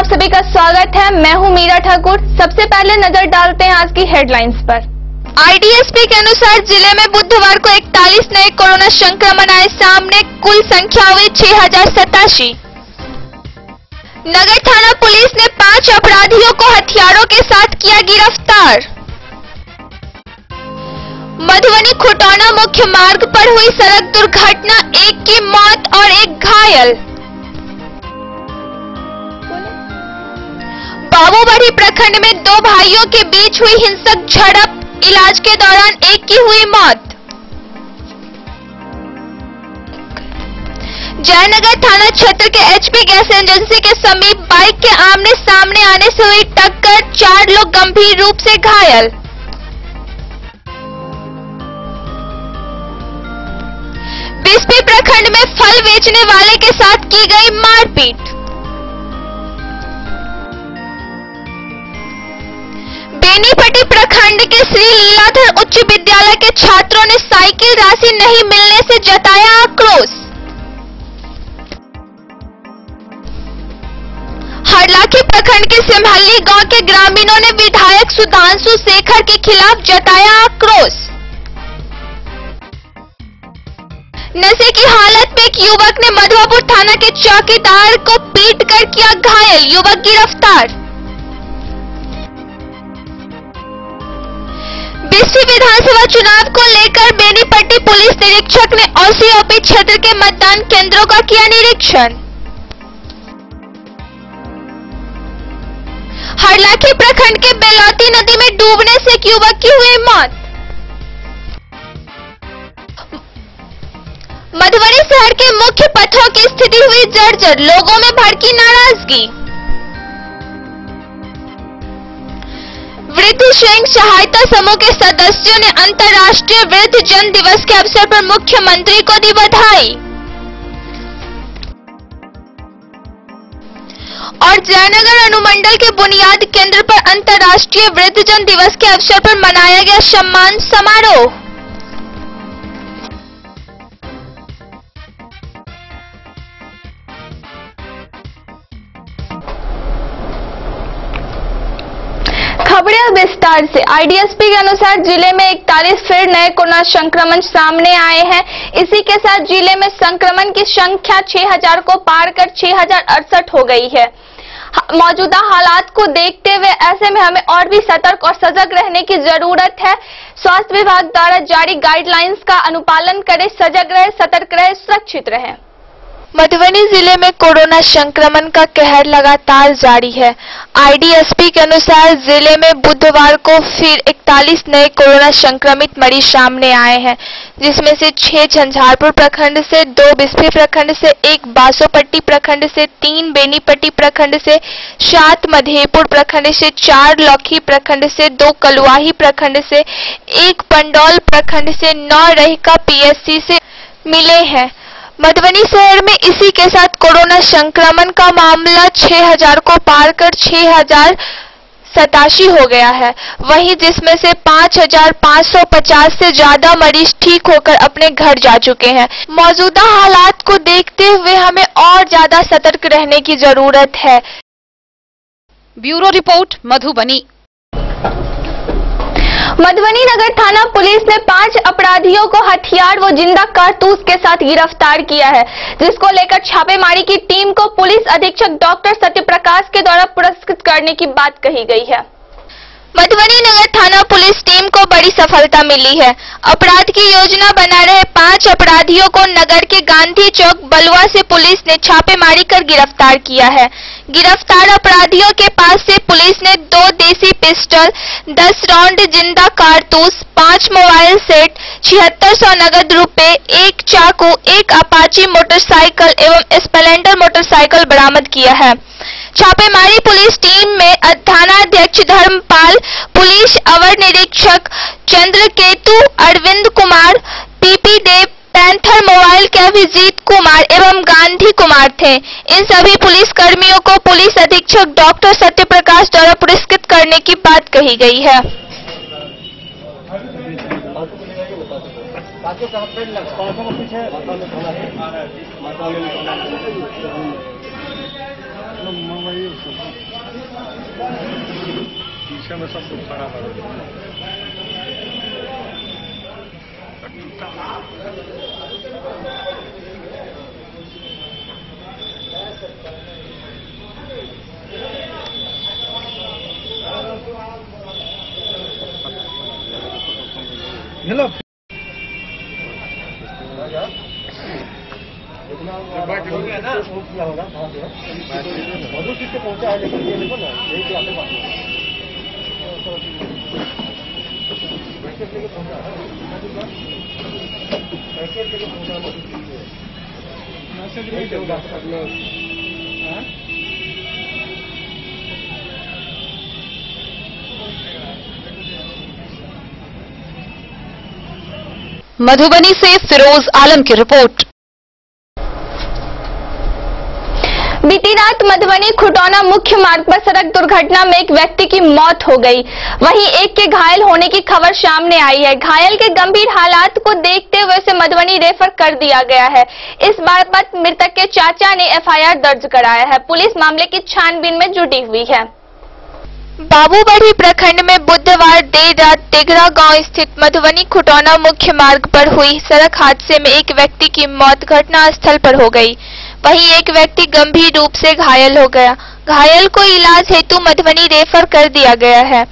सभी का स्वागत है। मैं हूं मीरा ठाकुर। सबसे पहले नजर डालते हैं आज की हेडलाइंस पर। आईडीएसपी के अनुसार जिले में बुधवार को 41 नए कोरोना संक्रमण आए सामने, कुल संख्या हुई 6087। नगर थाना पुलिस ने 5 अपराधियों को हथियारों के साथ किया गिरफ्तार। मधुबनी खुटौना मुख्य मार्ग पर हुई सड़क दुर्घटना, एक की मौत और एक घायल। बाबूबड़ी प्रखंड में 2 भाइयों के बीच हुई हिंसक झड़प, इलाज के दौरान एक की हुई मौत। जयनगर थाना क्षेत्र के एचपी गैस एजेंसी के समीप बाइक के आमने सामने आने से हुई टक्कर, 4 लोग गंभीर रूप से घायल। बिस्फी प्रखंड में फल बेचने वाले के साथ की गई मारपीट। बेनीपट्टी प्रखंड के श्री लीलाधर उच्च विद्यालय के छात्रों ने साइकिल राशि नहीं मिलने से जताया आक्रोश। हरलाखी प्रखंड के सिमहल्ली गांव के ग्रामीणों ने विधायक सुधांशु शेखर के खिलाफ जताया आक्रोश। नशे की हालत में एक युवक ने मधुआपुर थाना के चौकीदार को पीटकर किया घायल, युवक गिरफ्तार। बिस्फी विधानसभा चुनाव को लेकर बेनीपट्टी पुलिस निरीक्षक ने ओसीओपी क्षेत्र के मतदान केंद्रों का किया निरीक्षण। हरलाखी प्रखंड के बेलौती नदी में डूबने से एक युवक की हुई मौत। मधुबनी शहर के मुख्य पथों की स्थिति हुई जर्जर, लोगों में भड़की नाराजगी। वृद्ध स्वयं सहायता समूह के सदस्यों ने अंतर्राष्ट्रीय वृद्ध जन दिवस के अवसर पर मुख्यमंत्री को दी बधाई। और जयनगर अनुमंडल के बुनियाद केंद्र पर अंतर्राष्ट्रीय वृद्ध जन दिवस के अवसर पर मनाया गया सम्मान समारोह। खबरें विस्तार से। आईडीएसपी के अनुसार जिले में 41 फिर नए कोरोना संक्रमण सामने आए हैं। इसी के साथ जिले में संक्रमण की संख्या 6000 को पार कर 6068 हो गई है। मौजूदा हालात को देखते हुए ऐसे में हमें और भी सतर्क और सजग रहने की जरूरत है। स्वास्थ्य विभाग द्वारा जारी गाइडलाइंस का अनुपालन करें, सजग रहे, सतर्क रहे, सुरक्षित रहे। मधुबनी जिले में कोरोना संक्रमण का कहर लगातार जारी है। आईडीएसपी के अनुसार जिले में बुधवार को फिर 41 नए कोरोना संक्रमित मरीज सामने आए हैं, जिसमें से 6 झंझारपुर प्रखंड से, 2 बिस्फी प्रखंड से, 1 बासोपट्टी प्रखंड से, 3 बेनीपट्टी प्रखंड से, 7 मधेपुर प्रखंड से, 4 लौखी प्रखंड से, 2 कलुआही प्रखंड से, 1 पंडौल प्रखंड से, 9 रहिका पीएससी से मिले हैं। मधुबनी शहर में इसी के साथ कोरोना संक्रमण का मामला 6000 को पार कर 6087 हो गया है। वहीं जिसमें से 5550 से ज्यादा मरीज ठीक होकर अपने घर जा चुके हैं। मौजूदा हालात को देखते हुए हमें और ज्यादा सतर्क रहने की जरूरत है। Bureau report, Madhubani. मधुबनी नगर थाना पुलिस ने 5 अपराधियों को हथियार व जिंदा कारतूस के साथ गिरफ्तार किया है, जिसको लेकर छापेमारी की टीम को पुलिस अधीक्षक डॉक्टर सत्यप्रकाश के द्वारा पुरस्कृत करने की बात कही गई है। मधुबनी नगर थाना पुलिस टीम को बड़ी सफलता मिली है। अपराध की योजना बना रहे 5 अपराधियों को नगर के गांधी चौक बलुआ से पुलिस ने छापेमारी कर गिरफ्तार किया है। गिरफ्तार अपराधियों के पास से पुलिस ने 2 देसी पिस्टल, 10 राउंड जिंदा कारतूस, 5 मोबाइल सेट, 7600 नगद रुपए, 1 चाकू, 1 अपाची मोटरसाइकिल एवं स्प्लेंडर मोटरसाइकिल बरामद किया है। छापेमारी पुलिस टीम में थानाध्यक्ष धर्मपाल, पुलिस अवर निरीक्षक चंद्रकेतु, अरविंद कुमार, पीपी देव, पैंथर मोबाइल के अभिजीत कुमार एवं गांधी कुमार थे। इन सभी पुलिस कर्मियों को पुलिस अधीक्षक डॉक्टर सत्यप्रकाश द्वारा पुरस्कृत करने की बात कही गई है। वही पीछे में सब कुछ खड़ा कर हेलो पहुंचा है लेकिन ये देखो ना यही क्लासे मधुबनी से फिरोज आलम की रिपोर्ट। बीती रात मधुबनी खुटौना मुख्य मार्ग पर सड़क दुर्घटना में एक व्यक्ति की मौत हो गई, वहीं एक के घायल होने की खबर सामने आई है। घायल के गंभीर हालात को देखते हुए उसे मधुबनी रेफर कर दिया गया है। इस बाबत मृतक के चाचा ने एफआईआर दर्ज कराया है। पुलिस मामले की छानबीन में जुटी हुई है। बाबूबढ़ी प्रखंड में बुधवार देर रात तिगरा गांव स्थित मधुबनी खुटौना मुख्य मार्ग पर हुई सड़क हादसे में एक व्यक्ति की मौत घटना स्थल पर हो गई, वहीं एक व्यक्ति गंभीर रूप से घायल हो गया। घायल को इलाज हेतु मधुबनी रेफर कर दिया गया है।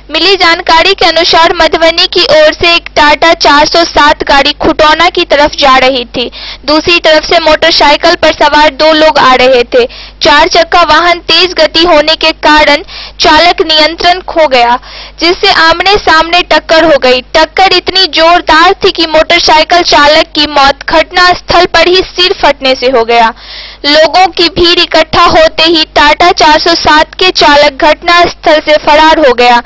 मिली जानकारी के अनुसार मधुबनी की ओर से एक टाटा 407 गाड़ी खुटौना की तरफ जा रही थी। दूसरी तरफ से मोटरसाइकिल पर सवार दो लोग आ रहे थे। 4 चक्का वाहन तेज गति होने के कारण चालक नियंत्रण खो गया, जिससे आमने सामने टक्कर हो गई। टक्कर इतनी जोरदार थी कि मोटरसाइकिल चालक की मौत घटना स्थल पर ही सिर फटने से हो गया। लोगों की भीड़ इकट्ठा होते ही टाटा 407 के चालक घटना स्थल से फरार हो गया।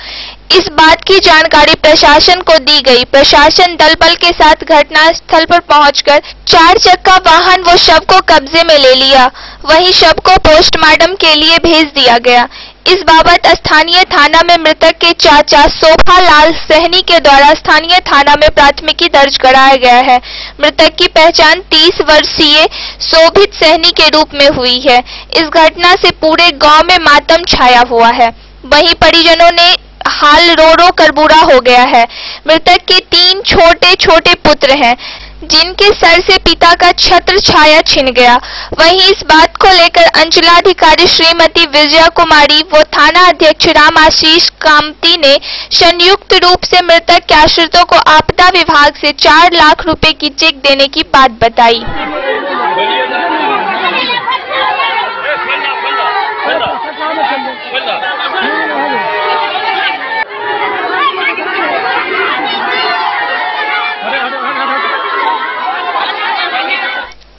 इस बात की जानकारी प्रशासन को दी गई। प्रशासन दल बल के साथ घटना स्थल पर पहुंचकर 4 चक्का वाहन व शव को कब्जे में ले लिया। वहीं शव को पोस्टमार्टम के लिए भेज दिया गया। इस बाबत स्थानीय थाना में मृतक के चाचा शोभालाल सहनी के द्वारा स्थानीय थाना में प्राथमिकी दर्ज कराया गया है। मृतक की पहचान 30 वर्षीय शोभित सहनी के रूप में हुई है। इस घटना से पूरे गांव में मातम छाया हुआ है। वहीं परिजनों ने हाल रो रो कर बुरा हो गया है। मृतक के 3 छोटे छोटे पुत्र हैं, जिनके सर से पिता का छत्र छाया छिन गया। वहीं इस बात को लेकर अंचलाधिकारी श्रीमती विजया कुमारी व थाना अध्यक्ष राम आशीष कामती ने संयुक्त रूप से मृतक के आश्रितों को आपदा विभाग से 4 लाख रुपए की चेक देने की बात बताई।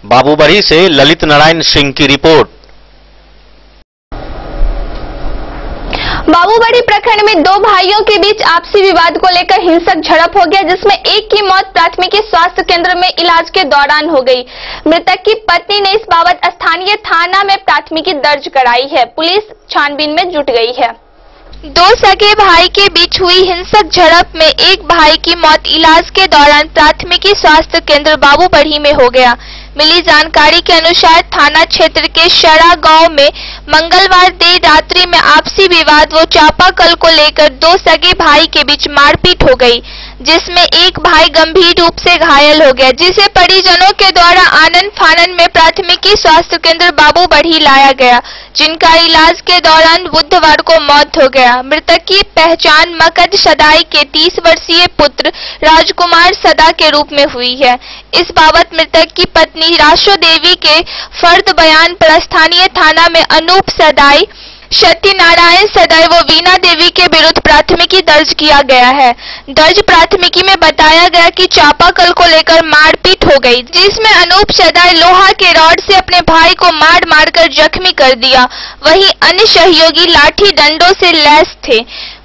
बाबूबढ़ी से ललित नारायण सिंह की रिपोर्ट। बाबूबढ़ी प्रखंड में 2 भाइयों के बीच आपसी विवाद को लेकर हिंसक झड़प हो गया, जिसमें एक की मौत प्राथमिकी स्वास्थ्य केंद्र में इलाज के दौरान हो गई। मृतक की पत्नी ने इस बाबत स्थानीय थाना में प्राथमिकी दर्ज कराई है। पुलिस छानबीन में जुट गई है। 2 सगे भाई के बीच हुई हिंसक झड़प में एक भाई की मौत इलाज के दौरान प्राथमिकी स्वास्थ्य केंद्र बाबूबढ़ी में हो गया। मिली जानकारी के अनुसार थाना क्षेत्र के शरा गांव में मंगलवार देर रात्रि में आपसी विवाद व चापाकल को लेकर 2 सगे भाई के बीच मारपीट हो गई, जिसमें एक भाई गंभीर रूप से घायल हो गया, जिसे परिजनों के द्वारा आनन फानन में प्राथमिकी स्वास्थ्य केंद्र बाबूबढ़ी लाया गया, जिनका इलाज के दौरान बुधवार को मौत हो गया। मृतक की पहचान मकद सदाई के 30 वर्षीय पुत्र राजकुमार सदा के रूप में हुई है। इस बाबत मृतक की पत्नी राशो देवी के फर्द बयान पर स्थानीय थाना में अनूप सदाई, सत्यनारायण सदाई व वीना देवी के विरुद्ध प्राथमिकी दर्ज किया गया है। दर्ज प्राथमिकी में बताया गया कि चापाकल को लेकर मारपीट हो गई, जिसमें अनूप सदाई लोहा के रॉड से अपने भाई को मार मारकर जख्मी कर दिया। वहीं अन्य सहयोगी लाठी डंडों से लैस थे।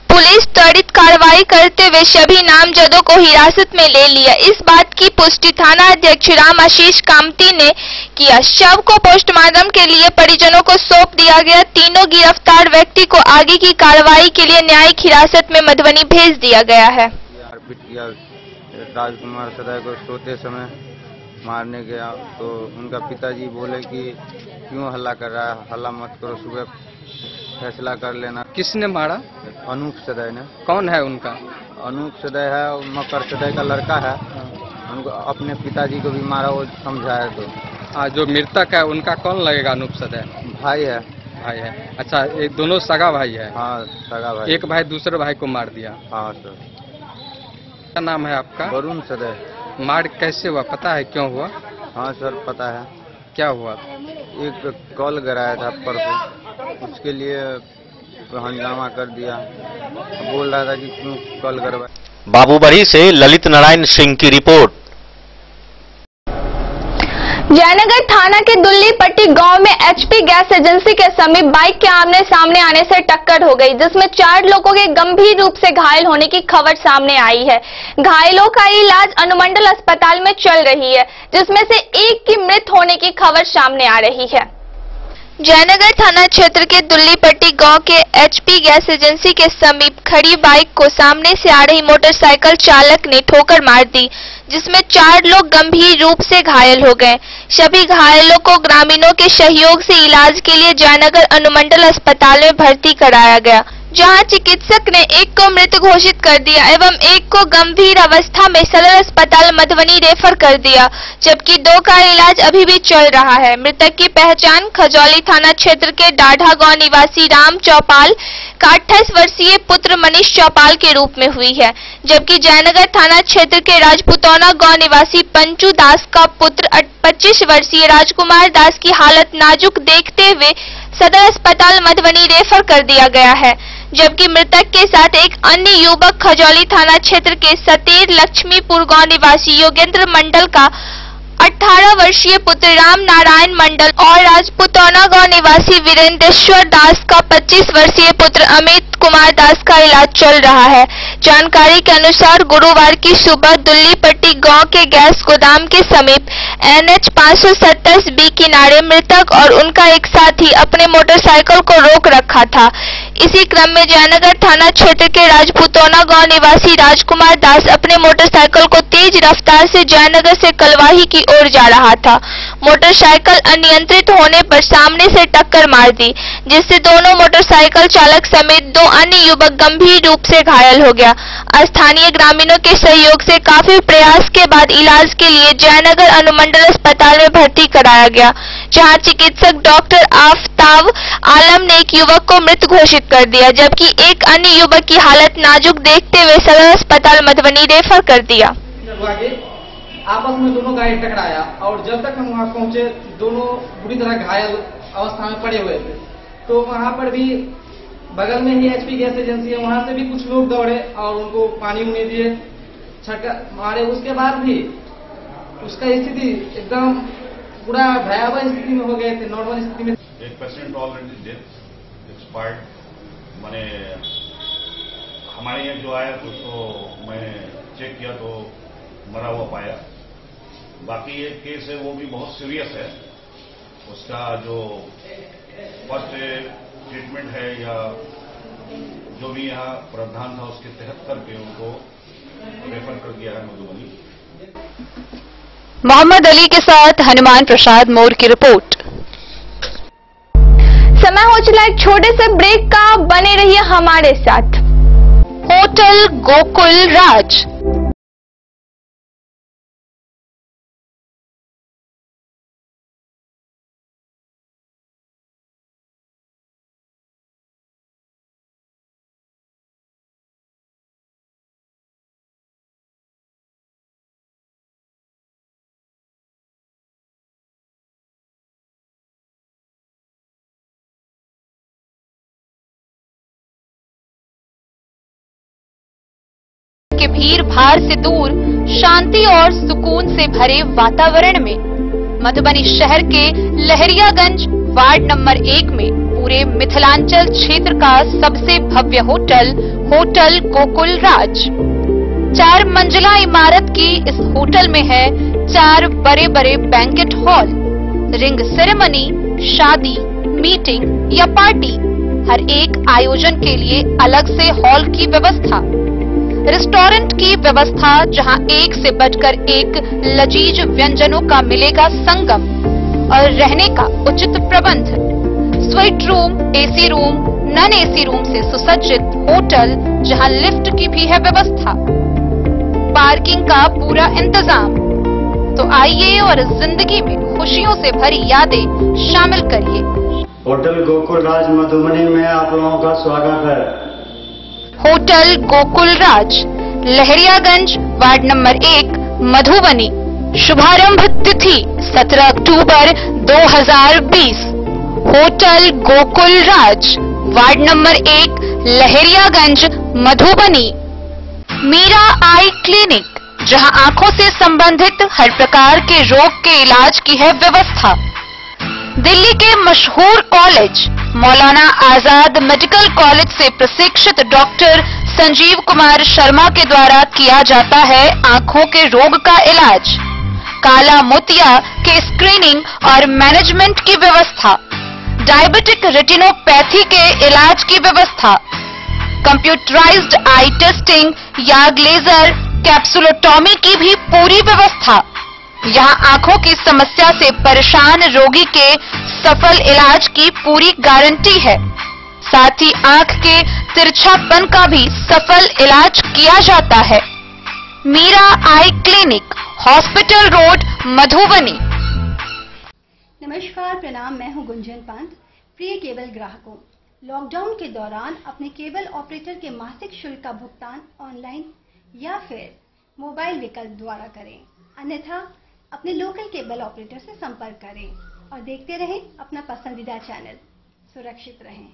पुलिस त्वरित कार्रवाई करते हुए सभी नामजदों को हिरासत में ले लिया। इस बात की पुष्टि थाना अध्यक्ष राम आशीष कामती ने किया। शव को पोस्टमार्टम के लिए परिजनों को सौंप दिया गया। तीनों गिरफ्तार व्यक्ति को आगे की कार्रवाई के लिए न्यायिक हिरासत में मधुबनी भेज दिया गया है। राजकुमार सदाई को सोते समय मारने गया तो उनका पिताजी बोले कि क्यों हल्ला कर रहा है, हल्ला मत करो, सुबह फैसला कर लेना। किसने मारा? अनूप सदै ने। कौन है उनका? अनूप सदै है, मकर सदै का लड़का है। उनको अपने पिताजी को भी मारा, वो समझाया तो। जो मृतक है उनका कौन लगेगा? अनूप सदै भाई है। भाई है। अच्छा, ये दोनों सगा भाई है? हाँ, सगा भाई। एक भाई दूसरे भाई को मार दिया? हाँ सर। क्या नाम है आपका? वरुण सदै। मार कैसे हुआ, पता है क्यों हुआ? हाँ सर, पता है। क्या हुआ? एक कॉल गिराया था परसों, उसके लिए हंगामा कर दिया। बोल रहा था कि क्यों कॉल करवा। बाबूबड़ी से ललित नारायण सिंह की रिपोर्ट। जयनगर थाना के दुल्ली पट्टी गांव में एचपी गैस एजेंसी के समीप बाइक के आमने सामने आने से टक्कर हो गई, जिसमें 4 लोगों के गंभीर रूप से घायल होने की खबर सामने आई है। घायलों का इलाज अनुमंडल अस्पताल में चल रही है, जिसमें से एक की मृत होने की खबर सामने आ रही है। जयनगर थाना क्षेत्र के दुल्लीपट्टी गांव के एचपी गैस एजेंसी के समीप खड़ी बाइक को सामने से आ रही मोटरसाइकिल चालक ने ठोकर मार दी, जिसमें 4 लोग गंभीर रूप से घायल हो गए। सभी घायलों को ग्रामीणों के सहयोग से इलाज के लिए जयनगर अनुमंडल अस्पताल में भर्ती कराया गया, जहां चिकित्सक ने एक को मृत घोषित कर दिया एवं एक को गंभीर अवस्था में सदर अस्पताल मधुबनी रेफर कर दिया, जबकि 2 का इलाज अभी भी चल रहा है। मृतक की पहचान खजौली थाना क्षेत्र के डाढ़ा गांव निवासी राम चौपाल का 28 वर्षीय पुत्र मनीष चौपाल के रूप में हुई है, जबकि जयनगर थाना क्षेत्र के राजपुतौना गांव निवासी पंचू दास का पुत्र 25 वर्षीय राजकुमार दास की हालत नाजुक देखते हुए सदर अस्पताल मधुबनी रेफर कर दिया गया है, जबकि मृतक के साथ एक अन्य युवक खजौली थाना क्षेत्र के सतेर लक्ष्मीपुर गांव निवासी योगेंद्र मंडल का 18 वर्षीय पुत्र राम नारायण मंडल और राजपुतौना गांव निवासी वीरेंद्रेश्वर दास का 25 वर्षीय पुत्र अमित कुमार दास का इलाज चल रहा है। जानकारी के अनुसार गुरुवार की सुबह दुल्लीपट्टी गांव के गैस गोदाम के समीप NH 570 B किनारे मृतक और उनका एक साथी अपने मोटरसाइकिल को रोक रखा था। इसी क्रम में जयनगर थाना क्षेत्र के राजपुतौना गांव निवासी राजकुमार दास अपने मोटरसाइकिल को तेज रफ्तार से जयनगर से कलवाही की ओर जा रहा था। मोटरसाइकिल अनियंत्रित होने पर सामने से टक्कर मार दी, जिससे दोनों मोटरसाइकिल चालक समेत 2 अन्य युवक गंभीर रूप से घायल हो गया। स्थानीय ग्रामीणों के सहयोग से काफी प्रयास के बाद इलाज के लिए जयनगर अनुमंडल अस्पताल में भर्ती कराया गया, जहां चिकित्सक डॉक्टर आफ्ताब आलम ने एक युवक को मृत घोषित कर दिया, जबकि एक अन्य युवक की हालत नाजुक देखते हुए सदर अस्पताल मधुबनी रेफर कर दिया। आपस में दोनों गाड़ी टकराया और जब तक हम वहाँ पहुँचे दोनों बुरी तरह घायल अवस्था में पड़े हुए थे। तो वहाँ पर भी बगल में ही एचपी गैस एजेंसी है, वहाँ से भी कुछ लोग दौड़े और उनको पानी उनी दिए, छटका मारे। उसके बाद भी उसका स्थिति एकदम पूरा भयावह स्थिति में हो गए थे, नॉर्मल स्थिति में। एक पेशेंट ऑलरेडी डेथ एक्सपायर्ड, मैंने हमारे यहाँ जो आया तो उसको मैं चेक किया तो मरा हुआ पाया। बाकी एक केस है वो भी बहुत सीरियस है, उसका जो फर्स्ट ट्रीटमेंट है या जो भी यहाँ प्रावधान था उसके तहत करके उनको रेफर कर दिया है मधुबनी। मोहम्मद अली के साथ हनुमान प्रसाद मोर की रिपोर्ट। समय हो चला एक छोटे से ब्रेक का, बने रहिए हमारे साथ। होटल गोकुल राज। के भीड़ भाड़ से दूर शांति और सुकून से भरे वातावरण में मधुबनी शहर के लहरियागंज वार्ड नंबर 1 में पूरे मिथिलांचल क्षेत्र का सबसे भव्य होटल होटल गोकुल राज। 4 मंजिला इमारत की इस होटल में है 4 बड़े बड़े बैंकेट हॉल, रिंग सेरेमनी, शादी, मीटिंग या पार्टी, हर एक आयोजन के लिए अलग से हॉल की व्यवस्था। रेस्टोरेंट की व्यवस्था, जहां एक से बढ़कर एक लजीज व्यंजनों का मिलेगा संगम, और रहने का उचित प्रबंध। Suite room, AC room, non AC room से सुसज्जित होटल, जहां लिफ्ट की भी है व्यवस्था, पार्किंग का पूरा इंतजाम। तो आइए और जिंदगी में खुशियों से भरी यादें शामिल करिए। होटल गोकुल राज मधुबनी में आप लोगों का स्वागत है। Hotel Gokul Raj, Lahariaganj, ward number 1, Madhubani. शुभारंभ तिथि 17 अक्टूबर 2020। Hotel Gokul Raj, ward number 1, Lahariaganj, Madhubani. Meera eye clinic, जहां आंखों से संबंधित हर प्रकार के रोग के इलाज की है व्यवस्था। दिल्ली के मशहूर college Maulana Azad medical college से प्रशिक्षित डॉक्टर संजीव कुमार शर्मा के द्वारा किया जाता है आंखों के रोग का इलाज। काला मोतिया के स्क्रीनिंग और मैनेजमेंट की व्यवस्था, डायबिटिक रेटिनोपैथी के इलाज की व्यवस्था, कंप्यूटराइज्ड आई टेस्टिंग या लेजर कैप्सुलोटॉमी की भी पूरी व्यवस्था। यहां आंखों की समस्या से परेशान रोगी के सफल इलाज की पूरी गारंटी है। साथ ही आंख के तिरछापन का भी सफल इलाज किया जाता है। Meera eye clinic, hospital road, Madhubani. नमस्कार, प्रणाम। मैं हूं गुंजन पंत। प्रिय केबल ग्राहकों, लॉकडाउन के दौरान अपने केबल ऑपरेटर के मासिक शुल्क का भुगतान ऑनलाइन या फिर मोबाइल विकल्प द्वारा करें, अन्यथा अपने लोकल केबल ऑपरेटर से संपर्क करें और देखते रहें अपना पसंदीदा चैनल। सुरक्षित रहें।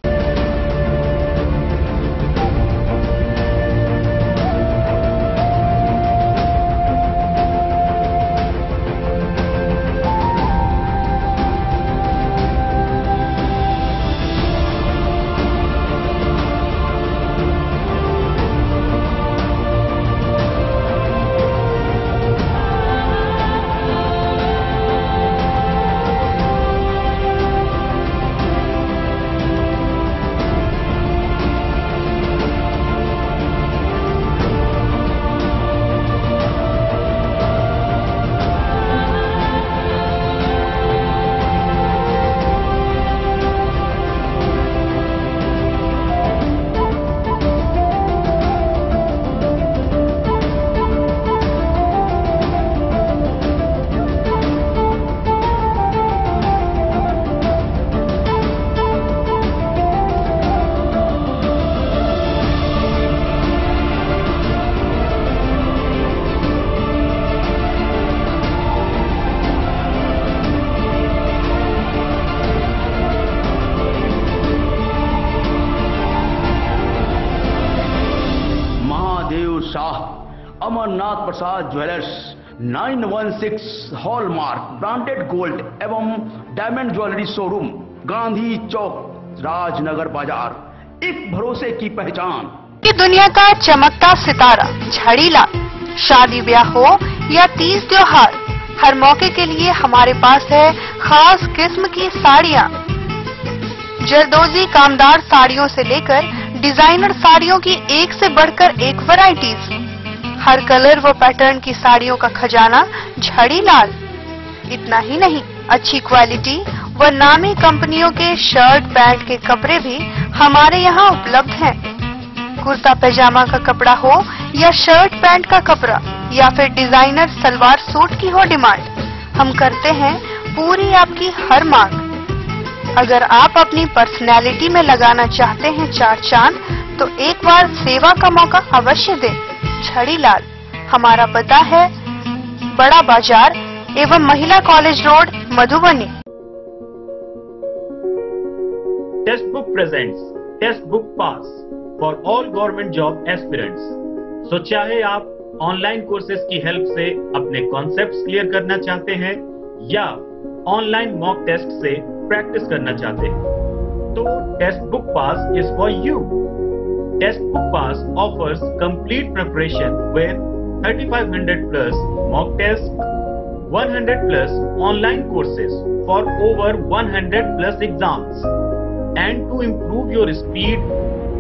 अमरनाथ प्रसाद ज्वेलर्स 916 हॉलमार्क ब्रांडेड गोल्ड एवं डायमंड ज्वेलरी शोरूम, गांधी चौक, राजनगर बाजार, एक भरोसे की पहचान। दुनिया का चमकता सितारा झड़ीला। शादी ब्याह हो या तीज त्योहार, हर मौके के लिए हमारे पास है खास किस्म की साड़ियाँ। जरदोजी कामदार साड़ियों से लेकर डिजाइनर साड़ियों की एक से बढ़कर एक वैरायटीज। हर कलर व पैटर्न की साड़ियों का खजाना झड़ीलाल। इतना ही नहीं, अच्छी क्वालिटी व नामी कंपनियों के शर्ट पैंट के कपड़े भी हमारे यहाँ उपलब्ध हैं। कुर्ता पैजामा का कपड़ा हो या शर्ट पैंट का कपड़ा या फिर डिजाइनर सलवार सूट की हो डिमांड, हम करते हैं पूरी आपकी हर मांग। अगर आप अपनी पर्सनैलिटी में लगाना चाहते हैं चार चांद, तो एक बार सेवा का मौका अवश्य दें। झड़ीलाल, हमारा पता है बड़ा बाजार एवं महिला college road, Madhubani. Testbook presents test book pass for all government job aspirants. So चाहे आप ऑनलाइन कोर्सेज की हेल्प से अपने कॉन्सेप्ट्स क्लियर करना चाहते हैं या ऑनलाइन मॉक टेस्ट से प्रैक्टिस करना चाहते हैं, तो test book pass is for you. Test Book Pass offers complete preparation with 3500 plus mock tests, 100 plus online courses for over 100 plus exams. And to improve your speed,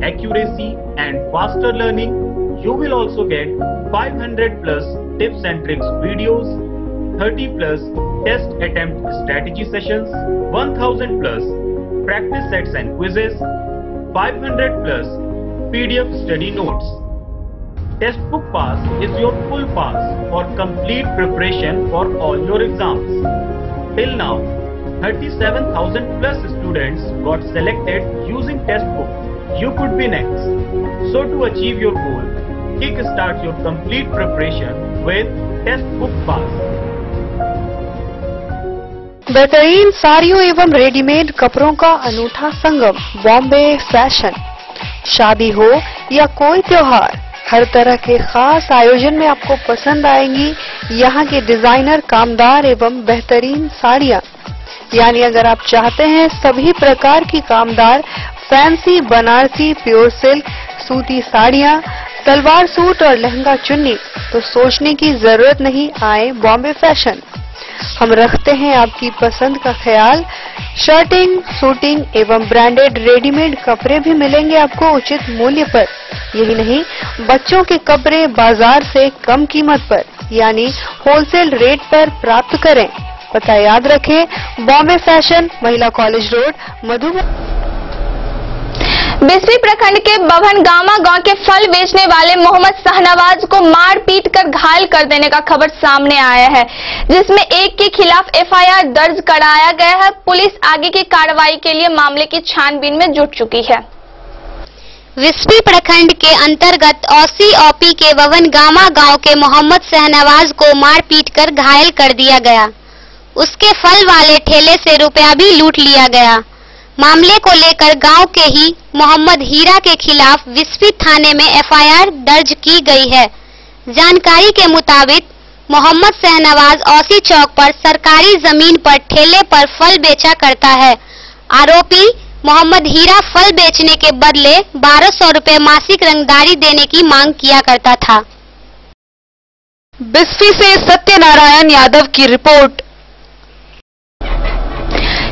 accuracy and faster learning, You will also get 500 plus tips and tricks videos, 30 plus test attempt strategy sessions, 1000 plus practice sets and quizzes, 500 plus PDF study notes. Textbook Pass is your full pass for complete preparation for all your exams. Till now, 37,000 plus students got selected using Textbook. You could be next. So to achieve your goal, kickstart your complete preparation with Textbook Pass. बेहतरीन साड़ियों एवं readymade कपड़ों का अनूठा संगम Bombay fashion. शादी हो या कोई त्योहार, हर तरह के खास आयोजन में आपको पसंद आएंगी यहाँ के डिजाइनर कामदार एवं बेहतरीन साड़ियाँ। यानी अगर आप चाहते हैं सभी प्रकार की कामदार फैंसी बनारसी प्योर सिल्क सूती साड़ियाँ, सलवार सूट और लहंगा चुन्नी, तो सोचने की जरूरत नहीं, आए बॉम्बे फैशन। हम रखते हैं आपकी पसंद का ख्याल। शर्टिंग, सूटिंग एवं ब्रांडेड रेडीमेड कपड़े भी मिलेंगे आपको उचित मूल्य पर। यही नहीं, बच्चों के कपड़े बाजार से कम कीमत पर यानी होलसेल रेट पर प्राप्त करें। पता याद रखें, बॉम्बे फैशन, महिला कॉलेज रोड, मधुबन। बिस्फी प्रखंड के बभनगामा गांव के फल बेचने वाले मोहम्मद शाहनवाज को मार पीट कर घायल कर देने का खबर सामने आया है, जिसमें एक के खिलाफ एफआईआर दर्ज कराया गया है। पुलिस आगे की कार्रवाई के लिए मामले की छानबीन में जुट चुकी है। बिस्फी प्रखंड के अंतर्गत औसी ओपी के बभनगामा गांव के मोहम्मद शाहनवाज को मार पीट कर घायल कर दिया गया। उसके फल वाले ठेले से रुपया भी लूट लिया गया। मामले को लेकर गांव के ही मोहम्मद हीरा के खिलाफ बिस्फी थाने में एफआईआर दर्ज की गई है। जानकारी के मुताबिक मोहम्मद शाहनवाज औसी चौक पर सरकारी जमीन पर ठेले पर फल बेचा करता है। आरोपी मोहम्मद हीरा फल बेचने के बदले 1200 रुपए मासिक रंगदारी देने की मांग किया करता था। बिस्फी से सत्यनारायण यादव की रिपोर्ट।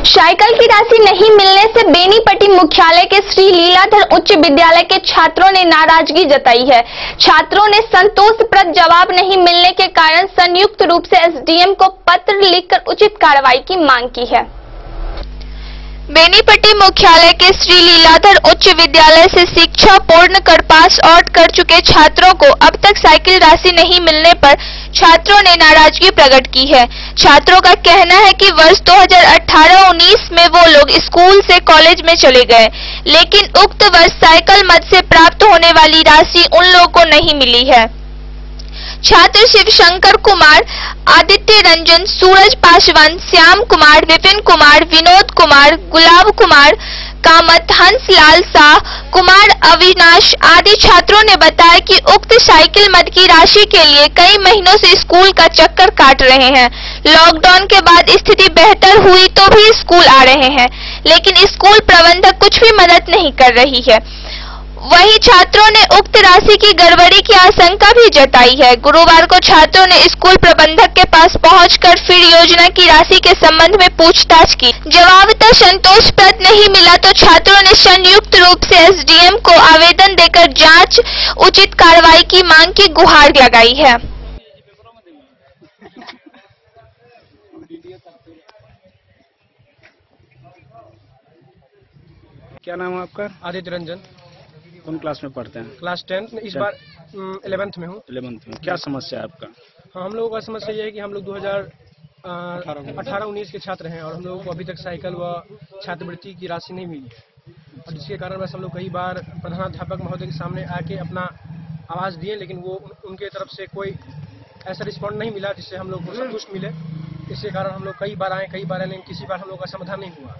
साइकिल की राशि नहीं मिलने से बेनीपट्टी मुख्यालय के श्री लीलाधर उच्च विद्यालय के छात्रों ने नाराजगी जताई है। छात्रों ने संतोषप्रद जवाब नहीं मिलने के कारण संयुक्त रूप से एसडीएम को पत्र लिखकर उचित कार्रवाई की मांग की है। बेनीपट्टी मुख्यालय के श्री लीलाधर उच्च विद्यालय से शिक्षा पूर्ण कर पास आउट कर चुके छात्रों को अब तक साइकिल राशि नहीं मिलने पर छात्रों ने नाराजगी प्रकट की है। छात्रों का कहना है कि वर्ष 2018-19 में वो लोग स्कूल से कॉलेज में चले गए, लेकिन उक्त वर्ष साइकिल मद से प्राप्त होने वाली राशि उन लोगों को नहीं मिली है। छात्र शिवशंकर कुमार, आदित्य रंजन, सूरज पासवान, श्याम कुमार, विपिन कुमार, विनोद कुमार, गुलाब कुमार, कामत, हंसलाल शाह, कुमार अविनाश आदि छात्रों ने बताया कि उक्त साइकिल मद की राशि के लिए कई महीनों से स्कूल का चक्कर काट रहे हैं। लॉकडाउन के बाद स्थिति बेहतर हुई तो भी स्कूल आ रहे हैं, लेकिन स्कूल प्रबंधक कुछ भी मदद नहीं कर रही है। वहीं छात्रों ने उक्त राशि की गड़बड़ी की आशंका भी जताई है। गुरुवार को छात्रों ने स्कूल प्रबंधक के पास पहुंचकर फिर योजना की राशि के संबंध में पूछताछ की। जवाबतः संतोषप्रद नहीं मिला तो छात्रों ने संयुक्त रूप से एसडीएम को आवेदन देकर जांच उचित कार्रवाई की मांग की गुहार लगाई है। क्या नाम है आपका? आदित्य रंजन। कौन क्लास में पढ़ते हैं? क्लास 10 इस बार 11th में हूँ। 11th में। क्या समस्या है आपका? हाँ, हम लोगों का समस्या ये है कि हम लोग 2018-19 के छात्र हैं और हम लोगों को अभी तक साइकिल व छात्रवृत्ति की राशि नहीं मिली है, और जिसके कारण बस हम लोग कई बार प्रधानाध्यापक महोदय के सामने आके अपना आवाज़ दिए, लेकिन वो उनके तरफ से कोई ऐसा रिस्पॉन्ड नहीं मिला जिससे हम लोग को संतुष्ट मिले। इसके कारण हम लोग कई बार आए, लेकिन किसी बार हम लोग का समाधान नहीं हुआ।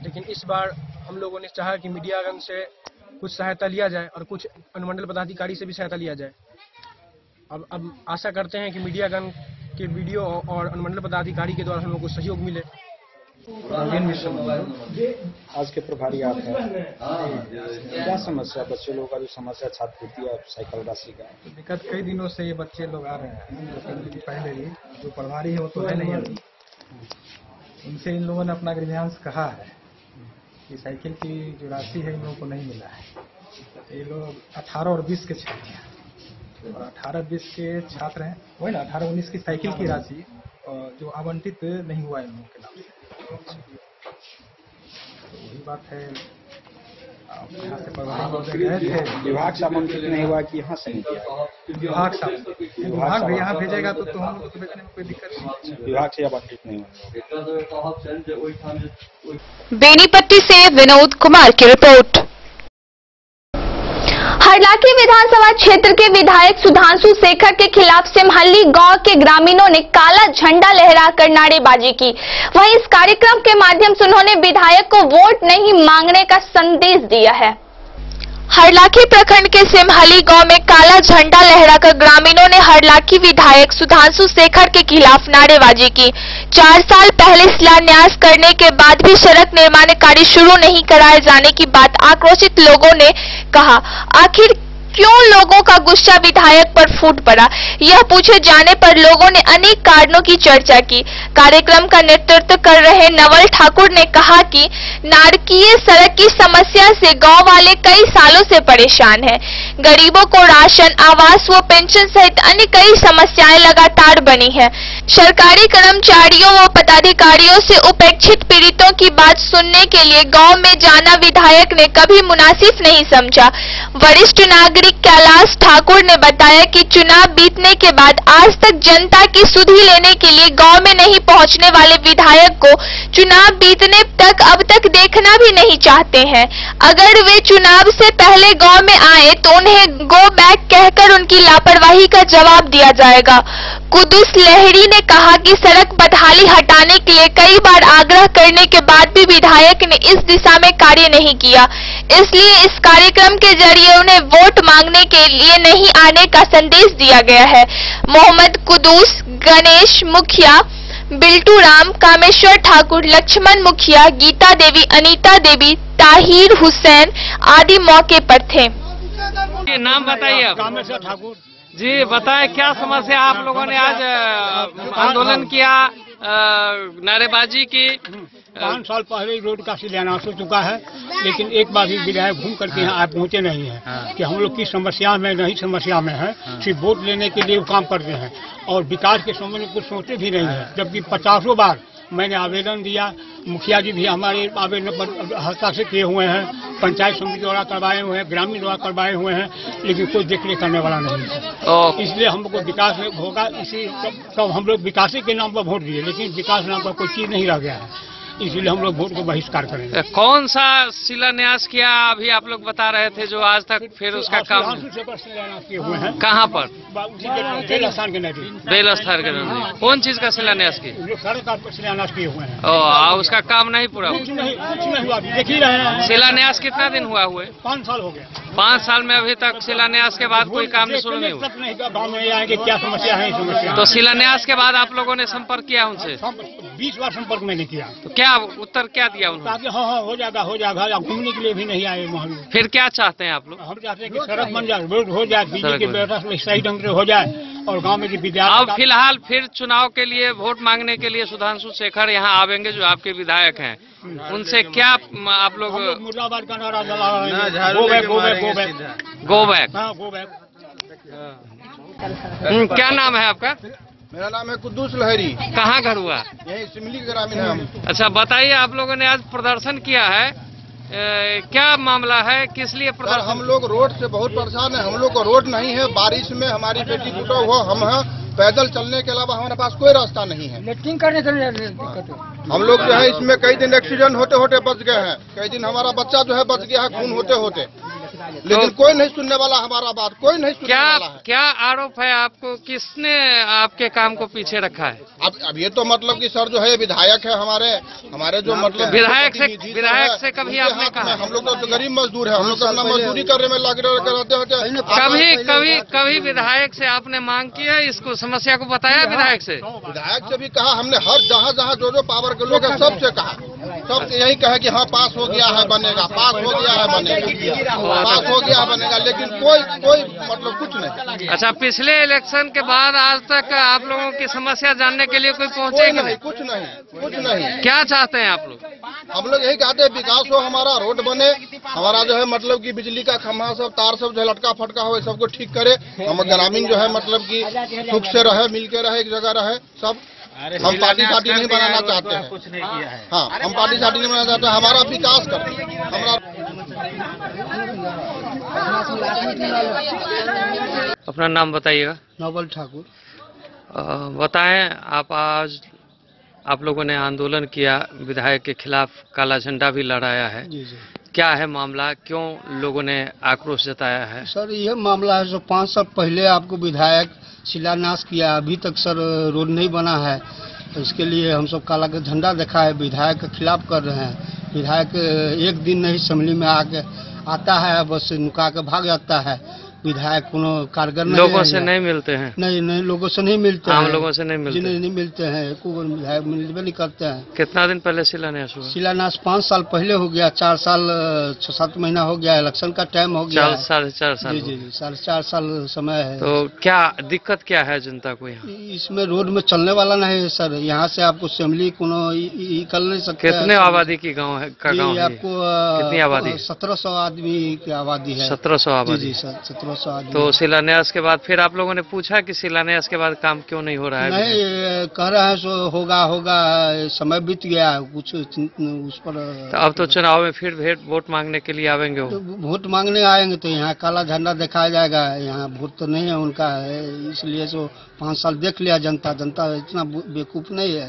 लेकिन इस बार हम लोगों ने चाहा कि मीडियागण से कुछ सहायता लिया जाए और कुछ अनुमंडल पदाधिकारी से भी सहायता लिया जाए। अब आशा करते हैं कि मीडियागण के वीडियो और अनुमंडल पदाधिकारी के द्वारा हम लोग को सहयोग मिले। आज के प्रभारी आप हैं, क्या समस्या बच्चे लोगों का जो समस्या छात्रवृत्ति और साइकिल राशि का? दिक्कत कई दिनों से ये बच्चे लोग आ रहे हैं, पहले ही जो प्रभारी है वो तो है नहीं अभी। उनसे इन लोगों ने अपना ग्रीवांस कहा है कि साइकिल की जो राशि है इन लोगों को नहीं मिला है। ये लोग 18 और 20 के छात्र हैं। 18-20 के छात्र हैं, वही ना 18-19 की साइकिल की राशि जो आवंटित नहीं हुआ है इन लोगों के नाम से। तो वही बात है, यहाँ से प्रभारी गए थे, विभाग से आवंटित नहीं हुआ कि यहाँ से नहीं किया? विभाग से, विभाग भी यहाँ भेजेगा तो हम लोग को भेजने में कोई दिक्कत नहीं। विभाग से आवंटित नहीं हुआ। बेनीपट्टी से विनोद कुमार की रिपोर्ट। हरलाखी विधानसभा क्षेत्र के विधायक सुधांशु शेखर के खिलाफ सिमहल्ली गांव के ग्रामीणों ने काला झंडा लहराकर नारेबाजी की। वहीं इस कार्यक्रम के माध्यम से उन्होंने विधायक को वोट नहीं मांगने का संदेश दिया है। हरलाखी प्रखंड के सिमहली गांव में काला झंडा लहराकर ग्रामीणों ने हरलाखी विधायक सुधांशु शेखर के खिलाफ नारेबाजी की। 4 साल पहले शिलान्यास करने के बाद भी सड़क निर्माण कार्य शुरू नहीं कराए जाने की बात आक्रोशित लोगों ने कहा। आखिर क्यों लोगों का गुस्सा विधायक पर फूट पड़ा, यह पूछे जाने पर लोगों ने अनेक कारणों की चर्चा की। कार्यक्रम का नेतृत्व कर रहे नवल ठाकुर ने कहा कि नारकीय सड़क की समस्या से गांव वाले कई सालों से परेशान हैं। गरीबों को राशन, आवास व पेंशन सहित अन्य कई समस्याएं लगातार बनी हैं। सरकारी कर्मचारियों व पदाधिकारियों से उपेक्षित पीड़ितों की बात सुनने के लिए गाँव में जाना विधायक ने कभी मुनासिब नहीं समझा। वरिष्ठ नागरिक कैलाश ठाकुर ने बताया कि चुनाव बीतने के बाद आज तक जनता की सुधि लेने के लिए गांव में नहीं पहुंचने वाले विधायक को चुनाव बीतने तक अब तक देखना भी नहीं चाहते हैं। अगर वे चुनाव से पहले गांव में आए तो उन्हें गो बैक कहकर उनकी लापरवाही का जवाब दिया जाएगा। कुदुस लहरी ने कहा कि सड़क बदहाली हटाने के लिए कई बार आग्रह करने के बाद भी विधायक ने इस दिशा में कार्य नहीं किया, इसलिए इस कार्यक्रम के जरिए उन्हें वोट मांगने के लिए नहीं आने का संदेश दिया गया है। मोहम्मद कुदूस, गणेश मुखिया, बिल्टू राम, कामेश्वर ठाकुर, लक्ष्मण मुखिया, गीता देवी, अनीता देवी, ताहिर हुसैन आदि मौके पर थे। नाम बताइए आप। कामेश्वर ठाकुर जी, बताएं क्या समस्या आप लोगों ने आज आंदोलन किया, नारेबाजी की? 5 साल पहले रोड का शिलान्यास हो चुका है, लेकिन एक बार भी विधायक घूम करके यहाँ पहुँचे नहीं है कि हम लोग किस समस्या में नहीं समस्या में है। सिर्फ वोट लेने के लिए काम करते हैं और विकास के संबंध में कुछ सोचते भी नहीं है। जबकि 50 बार मैंने आवेदन दिया, मुखिया जी भी हमारे आवेदन पर हस्ताक्षर किए हुए हैं, पंचायत समिति द्वारा करवाए हुए हैं, ग्रामीण द्वारा करवाए हुए हैं, लेकिन कोई देखने करने वाला नहीं है। इसलिए हम लोग को विकास होगा, इसी सब हम लोग विकास के नाम पर वोट दिए, लेकिन विकास नाम पर कोई चीज नहीं रह गया है, इसलिए हम लोग वोट को बहिष्कार करेंगे। कौन सा शिलान्यास किया अभी आप लोग बता रहे थे जो आज तक फिर उसका काम शिलान्यास किए हुए हैं? कहाँ पर? बेल स्थान के नजदीक। बेल स्थान के नजदीक कौन चीज का शिलान्यास की? सड़क का शिलान्यास किए हुए हैं। उसका काम नहीं पूरा हुआ? कुछ नहीं हुआ, देख ही रहे हैं। शिलान्यास कितना दिन हुआ हुए? 5 साल हो गया। 5 साल में अभी तक शिलान्यास के बाद कोई काम शुरू नहीं हुआ? गाँव में आएंगे क्या समस्या है, समस्या। तो शिलान्यास के बाद आप लोगों ने संपर्क किया उनसे? 20 बार संपर्क मैंने किया। तो क्या उत्तर क्या दिया उन्होंने? हाँ हो जाएगा हो जाएगा, घूमने के लिए भी नहीं आए वहाँ। फिर क्या चाहते हैं आप लोग? हम चाहते हैं कि सड़क बन जाए, रोड हो जाए, बिजली की व्यवस्था सही ढंग से हो जाए और गांव में जो विद्यार्थी। अब फिलहाल फिर चुनाव के लिए वोट मांगने के लिए सुधांशु शेखर यहाँ आवेंगे जो आपके विधायक हैं, उनसे क्या आप लोग? मुर्दाबाद का नारा लगा रहे हैं, go back go back go back go back. हाँ गो बैक। क्या नाम है आपका? मेरा नाम है कुद्दूस लहरी। कहाँ घर हुआ? यही सिमली ग्रामीण है हम। अच्छा बताइए, आप लोगों ने आज प्रदर्शन किया है, क्या मामला है, किस लिए प्रदर्शन? हम लोग रोड से बहुत परेशान है, हम लोग को रोड नहीं है, बारिश में हमारी बेटी टूटा हुआ हम हैं, पैदल चलने के अलावा हमारे पास कोई रास्ता नहीं है। लेट्रिन करने के लिए दिक्कत है। हम लोग जो है इसमें कई दिन एक्सीडेंट होते होते बच गए हैं, कई दिन हमारा बच्चा जो है बच गया है खून होते होते, लेकिन कोई नहीं सुनने वाला हमारा बात, कोई नहीं सुनने वाला है। क्या आरोप है आपको, किसने आपके काम को पीछे रखा है? अब ये तो मतलब कि सर जो है विधायक है हमारे जो मतलब विधायक से कभी आपने कहा? हम लोग तो गरीब मजदूर है, हम लोग अपना मजदूरी करने में लगे रहते हैं। कभी विधायक से आपने मांग की है, इसको समस्या को बताया विधायक से? विधायक से भी कहा हमने, हर जहाँ जहाँ जो पावर के लोग है सबसे कहा, सब यही कहे कि हाँ पास हो गया है बनेगा, पास हो गया है बनेगा, पास हो गया बनेगा, लेकिन कोई मतलब कुछ नहीं। अच्छा, पिछले इलेक्शन के बाद आज तक आप लोगों की समस्या जानने के लिए कोई पहुँचे नहीं? कुछ नहीं। क्या चाहते हैं आप लोग? हम लोग यही चाहते हैं विकास हो, हमारा रोड बने, हमारा जो है मतलब कि बिजली का खंभा सब तार सब जो है लटका फटका हो सबको ठीक करे। हम ग्रामीण जो है मतलब कि सुख से रहे, मिल के रहे, एक जगह रहे सब। हम पार्टी साटी नहीं बनाना चाहते हैं, कुछ नहीं किया है। हाँ, हम पार्टी साटी नहीं बनाना चाहते, हमारा विकास करें। हमारा अपना नाम बताइएगा। नवल ठाकुर। बताएं, आप लोगों ने आंदोलन किया, विधायक के खिलाफ काला झंडा भी लहराया है। जी जी। क्या है मामला, क्यों लोगों ने आक्रोश जताया है? सर यह मामला है जो 5 साल पहले आपको विधायक शिलान्यास किया, अभी तक सर रोड नहीं बना है। तो इसके लिए हम सब काला का झंडा देखा है, विधायक के खिलाफ कर रहे हैं। विधायक एक दिन नहीं असेंबली में आके आता है, बस नुका के भाग जाता है। विधायक कोनो कारगर नहीं, लोगों से नहीं मिलते हैं। नहीं लोगों से नहीं मिलते आम हैं, लोगों से नहीं मिलते, नहीं मिलते हैं। विधायक मिलवे नहीं करते हैं। कितना दिन पहले शिलान्यास हुआ? शिलान्यास 5 साल पहले हो गया, 4 साल 6-7 महीना हो गया, इलेक्शन का टाइम हो गया। 4.5 साल। जी 4.5 साल समय है। तो क्या दिक्कत क्या है जनता को यहाँ? इसमें रोड में चलने वाला नहीं है सर। यहाँ से आपको असेंबली कोनो निकल नहीं सकते। कितने आबादी की गाँव है? आपको कितनी आबादी? 1700 आदमी की आबादी है। 1700 आबादी? जी सर, 1700 आदमी। तो शिलान्यास के बाद फिर आप लोगों ने पूछा कि शिलान्यास के बाद काम क्यों नहीं हो रहा है? नहीं, कह रहे हैं सो होगा, समय बीत गया, कुछ उस पर। तो अब तो चुनाव में फिर वोट मांगने के लिए आवेंगे? तो वोट मांगने आएंगे तो यहाँ काला झंडा दिखाया जाएगा। यहाँ वोट तो नहीं है उनका है, इसलिए सो 5 साल देख लिया जनता इतना बेवकूफ नहीं है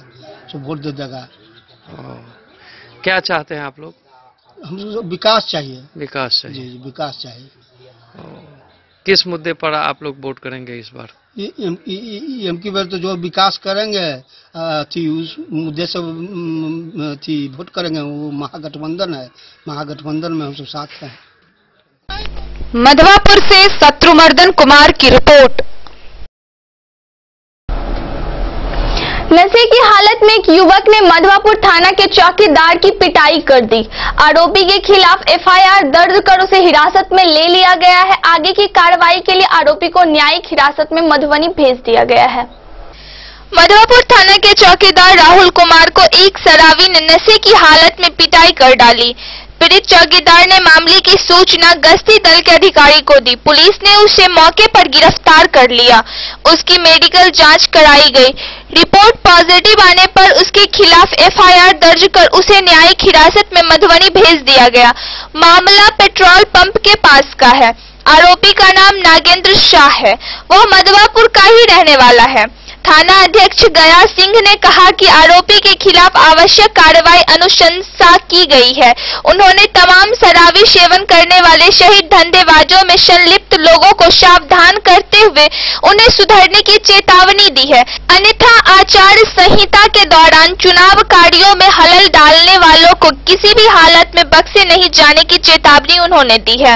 जो वोट दे देगा। क्या चाहते हैं आप लोग? हम विकास चाहिए। विकास चाहिए? जी विकास चाहिए। किस मुद्दे पर आप लोग वोट करेंगे इस बार? एम की बार तो जो विकास करेंगे उस मुद्दे से वोट करेंगे। वो महागठबंधन है, महागठबंधन में हम सब साथ हैं। मधवापुर से शत्रुमर्दन कुमार की रिपोर्ट। नशे की हालत में एक युवक ने मधवापुर थाना के चौकीदार की पिटाई कर दी। आरोपी के खिलाफ एफआईआर दर्ज कर उसे हिरासत में ले लिया गया है। आगे की कार्रवाई के लिए आरोपी को न्यायिक हिरासत में मधुबनी भेज दिया गया है। मधवापुर थाना के चौकीदार राहुल कुमार को एक शराबी ने नशे की हालत में पिटाई कर डाली। पीड़ित चौकीदार ने मामले की सूचना गश्ती दल के अधिकारी को दी। पुलिस ने उसे मौके पर गिरफ्तार कर लिया। उसकी मेडिकल जांच कराई गई। रिपोर्ट पॉजिटिव आने पर उसके खिलाफ एफआईआर दर्ज कर उसे न्यायिक हिरासत में मधुबनी भेज दिया गया। मामला पेट्रोल पंप के पास का है। आरोपी का नाम नागेंद्र शाह है। वह मधवापुर का ही रहने वाला है। थाना अध्यक्ष गया सिंह ने कहा कि आरोपी के खिलाफ आवश्यक कार्रवाई अनुशंसा की गई है। उन्होंने तमाम शराबी सेवन करने वाले शहीद धंधेबाजों में संलिप्त लोगों को सावधान करते हुए उन्हें सुधरने की चेतावनी दी है। अन्यथा आचार संहिता के दौरान चुनाव कार्यों में खलल डालने वालों को किसी भी हालत में बख्शे नहीं जाने की चेतावनी उन्होंने दी है।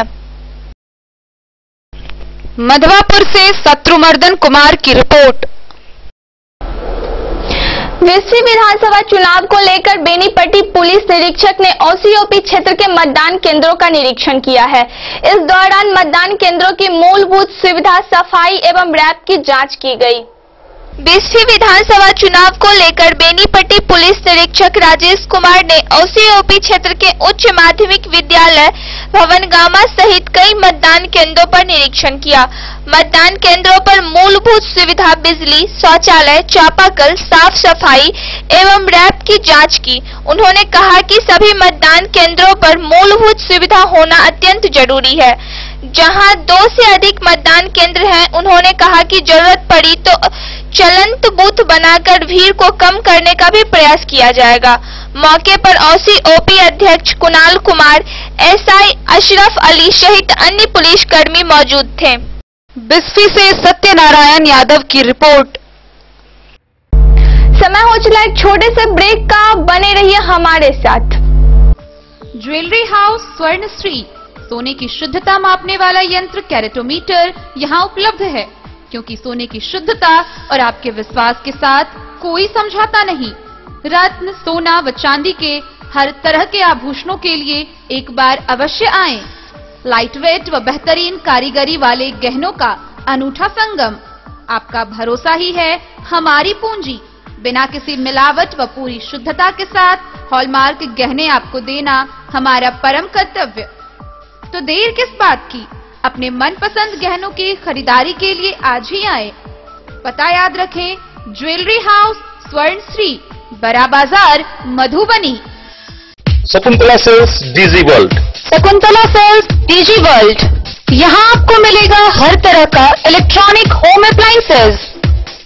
मधवापुर से शत्रुमर्दन कुमार की रिपोर्ट। विस्फी विधानसभा चुनाव को लेकर बेनीपट्टी पुलिस निरीक्षक ने ओसीओपी क्षेत्र के मतदान केंद्रों का निरीक्षण किया है। इस दौरान मतदान केंद्रों की मूलभूत सुविधा, सफाई एवं रैंप की जांच की गई। बिस्फी विधानसभा चुनाव को लेकर बेनीपट्टी पुलिस निरीक्षक राजेश कुमार ने ओसीओपी क्षेत्र के उच्च माध्यमिक विद्यालय भवनगामा सहित कई मतदान केंद्रों पर निरीक्षण किया। मतदान केंद्रों पर मूलभूत सुविधा, बिजली, शौचालय, चापाकल, साफ सफाई एवं रैंप की जांच की। उन्होंने कहा कि सभी मतदान केंद्रों पर मूलभूत सुविधा होना अत्यंत जरूरी है। जहां 2 से अधिक मतदान केंद्र हैं, उन्होंने कहा कि जरूरत पड़ी तो चलंत बूथ बनाकर भीड़ को कम करने का भी प्रयास किया जाएगा। मौके पर ओसीओपी अध्यक्ष कुणाल कुमार, एसआई अशरफ अली सहित अन्य पुलिसकर्मी मौजूद थे। बिस्फी से सत्यनारायण यादव की रिपोर्ट। समय हो चला एक छोटे से ब्रेक का, बने रहिए हमारे साथ। ज्वेलरी हाउस स्वर्ण श्री सोने की शुद्धता मापने वाला यंत्र कैरेटोमीटर यहाँ उपलब्ध है, क्योंकि सोने की शुद्धता और आपके विश्वास के साथ कोई समझौता नहीं। रत्न, सोना व चांदी के हर तरह के आभूषणों के लिए एक बार अवश्य आएं। लाइट वेट व बेहतरीन कारीगरी वाले गहनों का अनूठा संगम। आपका भरोसा ही है हमारी पूंजी। बिना किसी मिलावट व पूरी शुद्धता के साथ हॉलमार्क गहने आपको देना हमारा परम कर्तव्य। तो देर किस बात की, अपने मनपसंद गहनों की खरीदारी के लिए आज ही आए। पता याद रखें, jewellery house Swarnashree, Bada Bazar, Madhubani. Shakuntala sales DG world. Shakuntala sales DG world, यहाँ आपको मिलेगा हर तरह का इलेक्ट्रॉनिक होम अप्लायंसेज।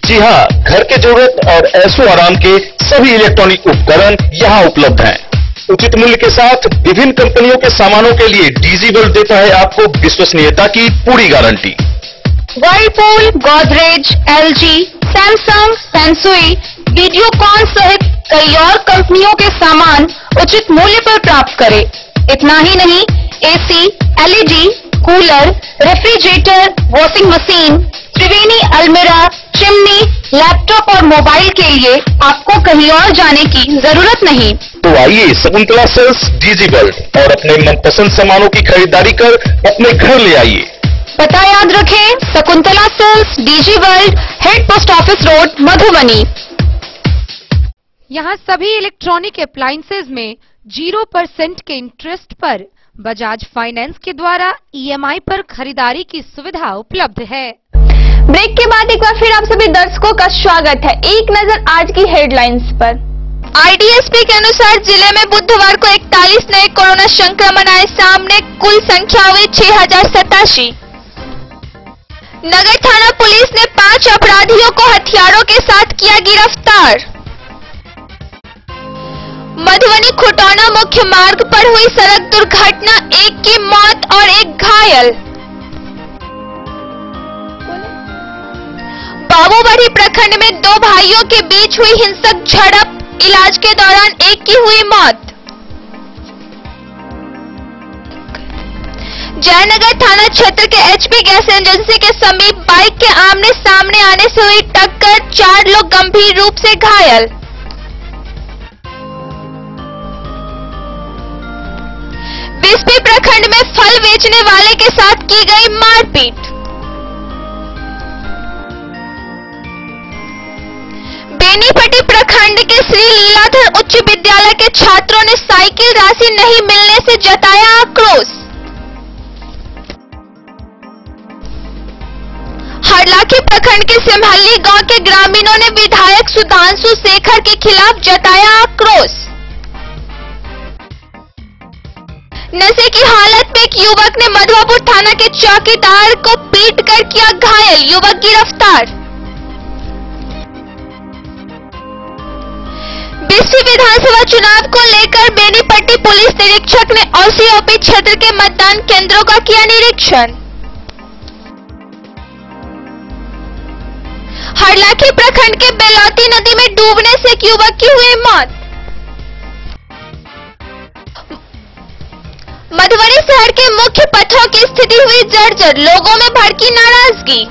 जी हाँ, घर के जरूरत और ऐशो आराम के सभी इलेक्ट्रॉनिक उपकरण यहाँ उपलब्ध हैं। उचित मूल्य के साथ विभिन्न कंपनियों के सामानों के लिए डीजी वर्ल्ड देता है आपको विश्वसनीयता की पूरी guarantee. Whirlpool, Godrej, LG, Samsung, Sansui, Videocon सहित कई और कंपनियों के सामान उचित मूल्य पर प्राप्त करें। इतना ही नहीं, AC, LED, cooler, refrigerator, washing machine, Triveni अलमीरा, चिमनी, लैपटॉप और मोबाइल के लिए आपको कहीं और जाने की जरूरत नहीं। तो आइए शकुंतला सेल्स डीजी वर्ल्ड और अपने मनपसंद सामानों की खरीदारी कर अपने घर ले आइए। पता याद रखें, Shakuntala sales DG world, head post office road, Madhubani. यहाँ सभी इलेक्ट्रॉनिक अप्लायंसेज में 0% के इंटरेस्ट पर बजाज फाइनेंस के द्वारा ईएमआई पर खरीदारी की सुविधा उपलब्ध है। ब्रेक के बाद एक बार फिर आप सभी दर्शकों का स्वागत है। एक नजर आज की हेडलाइंस पर। आईडीएसपी के अनुसार जिले में बुधवार को 41 नए कोरोना संक्रमण आए सामने, कुल संख्या हुई 6087। नगर थाना पुलिस ने 5 अपराधियों को हथियारों के साथ किया गिरफ्तार। मधुबनी खुटौना मुख्य मार्ग पर हुई सड़क दुर्घटना, एक की मौत और एक घायल। बाबूबड़ी प्रखंड में 2 भाइयों के बीच हुई हिंसक झड़प, इलाज के दौरान एक की हुई मौत। जयनगर थाना क्षेत्र के एचपी गैस एजेंसी के समीप बाइक के आमने सामने आने से हुई टक्कर, 4 लोग गंभीर रूप से घायल। बिस्पी प्रखंड में फल बेचने वाले के साथ की गई मारपीट। बेनीपट्टी प्रखंड के श्री लीलाधर उच्च विद्यालय के छात्रों ने साइकिल राशि नहीं मिलने से जताया आक्रोश। हरलाखी प्रखंड के सिमहल्ली गांव के ग्रामीणों ने विधायक सुधांशु शेखर के खिलाफ जताया आक्रोश। नशे की हालत में एक युवक ने मधुआपुर थाना के चौकीदार को पीटकर किया घायल, युवक गिरफ्तार। बिस्फी विधानसभा चुनाव को लेकर बेनीपट्टी पुलिस निरीक्षक ने ओसीओपी क्षेत्र के मतदान केंद्रों का किया निरीक्षण। हरलाखी प्रखंड के बेलौती नदी में डूबने से एक युवक की हुई मौत। मधुबनी शहर के मुख्य पथों की स्थिति हुई जर्जर, लोगों में भड़की नाराजगी।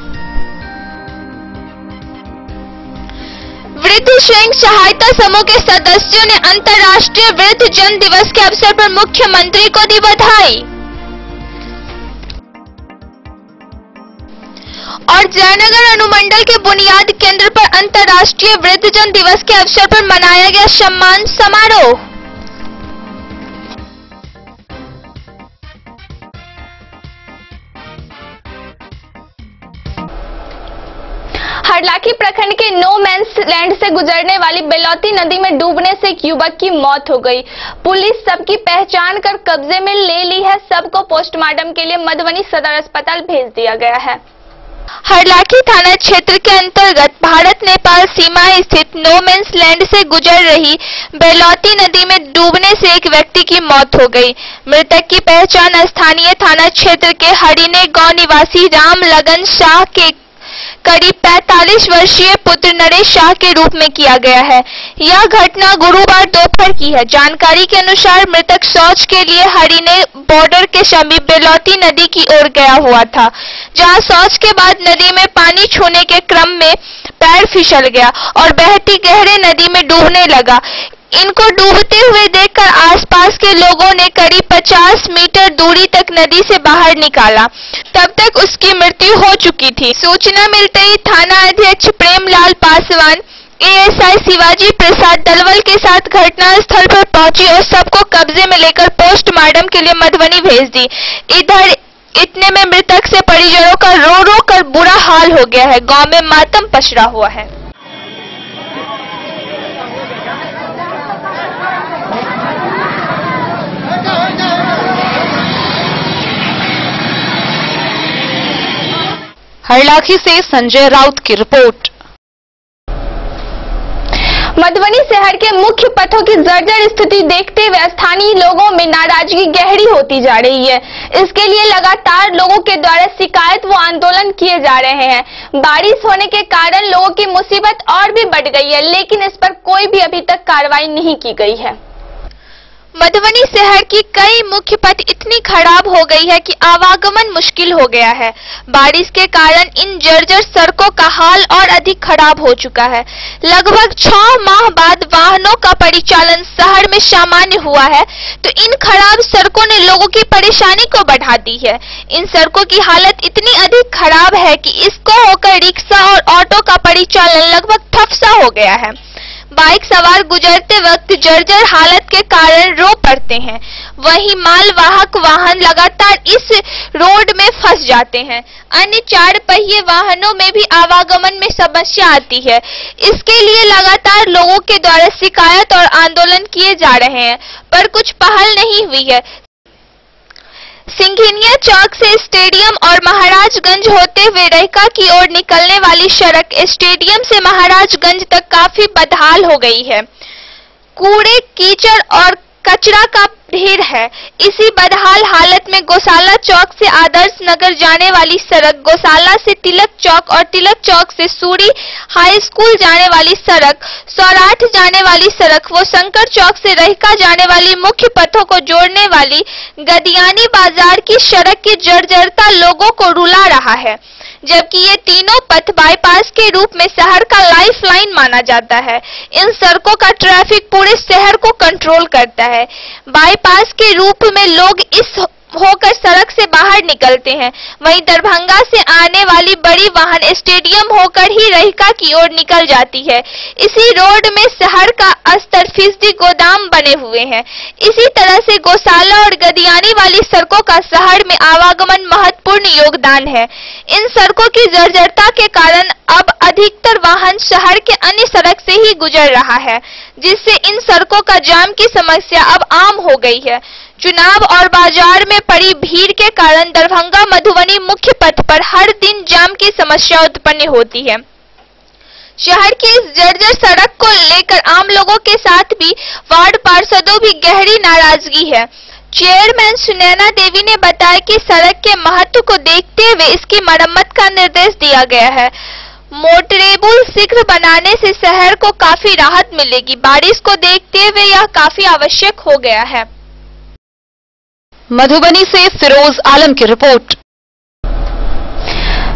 वृद्ध स्वयं सहायता समूह के सदस्यों ने अंतर्राष्ट्रीय वृद्ध जन दिवस के अवसर पर मुख्यमंत्री को दी बधाई। और जयनगर अनुमंडल के बुनियाद केंद्र पर अंतर्राष्ट्रीय वृद्ध जन दिवस के अवसर पर मनाया गया सम्मान समारोह। हरलाखी प्रखंड के नो मैंस लैंड से गुजरने वाली बेलौती नदी में डूबने से एक युवक की मौत हो गई। पुलिस सबकी पहचान कर कब्जे में ले ली है, सबको पोस्टमार्टम के लिए मधुबनी सदर अस्पताल भेज दिया गया है। हरलाखी थाना क्षेत्र के अंतर्गत भारत नेपाल सीमा स्थित नो मैंस लैंड से गुजर रही बेलौती नदी में डूबने से एक व्यक्ति की मौत हो गई। मृतक की पहचान स्थानीय थाना क्षेत्र के हरिने गांव निवासी राम लगन शाह के करीब 45 वर्षीय पुत्र नरेश शाह के रूप में किया गया है। यह घटना गुरुवार दोपहर की है। जानकारी के अनुसार मृतक शौच के लिए हरिने बॉर्डर के समीप बेलौती नदी की ओर गया हुआ था, जहां शौच के बाद नदी में पानी छूने के क्रम में पैर फिसल गया और बहती गहरे नदी में डूबने लगा। इनको डूबते हुए देखकर आसपास के लोगों ने करीब 50 मीटर दूरी तक नदी से बाहर निकाला। तब तक उसकी मृत्यु हो चुकी थी। सूचना मिलते ही थाना अध्यक्ष प्रेमलाल पासवान, एएसआई शिवाजी प्रसाद दलवल के साथ घटनास्थल पर पहुंचे और सबको कब्जे में लेकर पोस्टमार्टम के लिए मधुबनी भेज दी। इधर इतने में मृतक से परिजनों का रो रो कर बुरा हाल हो गया है। गांव में मातम पसरा हुआ है। हरलाखी से संजय राउत की रिपोर्ट। मधुबनी शहर के मुख्य पथों की जर्जर स्थिति देखते हुए स्थानीय लोगों में नाराजगी गहरी होती जा रही है। इसके लिए लगातार लोगों के द्वारा शिकायत व आंदोलन किए जा रहे हैं। बारिश होने के कारण लोगों की मुसीबत और भी बढ़ गई है, लेकिन इस पर कोई भी अभी तक कार्रवाई नहीं की गई है। मधुबनी शहर की कई मुख्य पथ इतनी खराब हो गई है कि आवागमन मुश्किल हो गया है। बारिश के कारण इन जर्जर सड़कों का हाल और अधिक खराब हो चुका है। लगभग 6 माह बाद वाहनों का परिचालन शहर में सामान्य हुआ है, तो इन खराब सड़कों ने लोगों की परेशानी को बढ़ा दी है। इन सड़कों की हालत इतनी अधिक खराब है कि इसको होकर रिक्शा और ऑटो का परिचालन लगभग ठप सा हो गया है। बाइक सवार गुजरते वक्त जर्जर हालत के कारण रो पड़ते हैं। वहीं मालवाहक वाहन लगातार इस रोड में फंस जाते हैं। अन्य 4 पहिए वाहनों में भी आवागमन में समस्या आती है। इसके लिए लगातार लोगों के द्वारा शिकायत और आंदोलन किए जा रहे हैं, पर कुछ पहल नहीं हुई है। सिंघिनिया चौक से स्टेडियम और महाराजगंज होते हुए रहिका की ओर निकलने वाली सड़क स्टेडियम से महाराजगंज तक काफी बदहाल हो गई है। कूड़े, कीचड़ और कचरा का ढेर है। इसी बदहाल हालत में गौशाला चौक से आदर्श नगर जाने वाली सड़क, गौशाला से तिलक चौक और तिलक चौक से सूरी हाई स्कूल जाने वाली सड़क, सौराठ जाने वाली सड़क व शंकर चौक से रहिका जाने वाली मुख्य पथों को जोड़ने वाली गदियानी बाजार की सड़क की जर्जरता लोगों को रुला रहा है। जबकि ये तीनों पथ बाईपास के रूप में शहर का लाइफलाइन माना जाता है। इन सड़कों का ट्रैफिक पूरे शहर को कंट्रोल करता है। बाईपास के रूप में लोग इस होकर सड़क से बाहर निकलते हैं। वहीं दरभंगा से आने वाली बड़ी वाहन स्टेडियम होकर ही रहिका की ओर निकल जाती है। इसी रोड में शहर का 80% गोदाम बने हुए हैं। इसी तरह से गौशाला और गदियानी वाली सड़कों का शहर में आवागमन महत्वपूर्ण योगदान है। इन सड़कों की जर्जरता के कारण अब अधिकतर वाहन शहर के अन्य सड़क से ही गुजर रहा है, जिससे इन सड़कों का जाम की समस्या अब आम हो गई है। चुनाव और बाजार में पड़ी भीड़ के कारण दरभंगा मधुबनी मुख्य पथ पर हर दिन जाम की समस्या उत्पन्न होती है। शहर की इस जर्जर सड़क को लेकर आम लोगों के साथ भी वार्ड पार्षदों भी गहरी नाराजगी है। चेयरमैन सुनैना देवी ने बताया कि सड़क के महत्व को देखते हुए इसकी मरम्मत का निर्देश दिया गया है। मोटरेबल शीघ्र बनाने से शहर को काफी राहत मिलेगी। बारिश को देखते हुए यह काफी आवश्यक हो गया है। मधुबनी से फिरोज आलम की रिपोर्ट।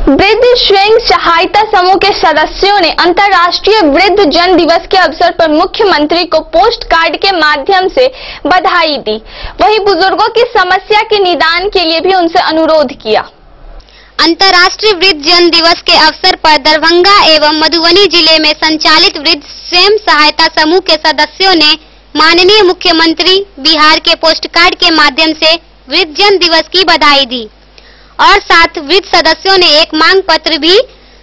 वृद्ध स्वयं सहायता समूह के सदस्यों ने अंतर्राष्ट्रीय वृद्ध जन दिवस के अवसर पर मुख्यमंत्री को पोस्ट कार्ड के माध्यम से बधाई दी। वहीं बुजुर्गों की समस्या के निदान के लिए भी उनसे अनुरोध किया। अंतर्राष्ट्रीय वृद्ध जन दिवस के अवसर पर दरभंगा एवं मधुबनी जिले में संचालित वृद्ध स्वयं सहायता समूह के सदस्यों ने माननीय मुख्यमंत्री बिहार के पोस्ट कार्ड के माध्यम से वृद्ध जन दिवस की बधाई दी और साथ वृद्ध सदस्यों ने एक मांग पत्र भी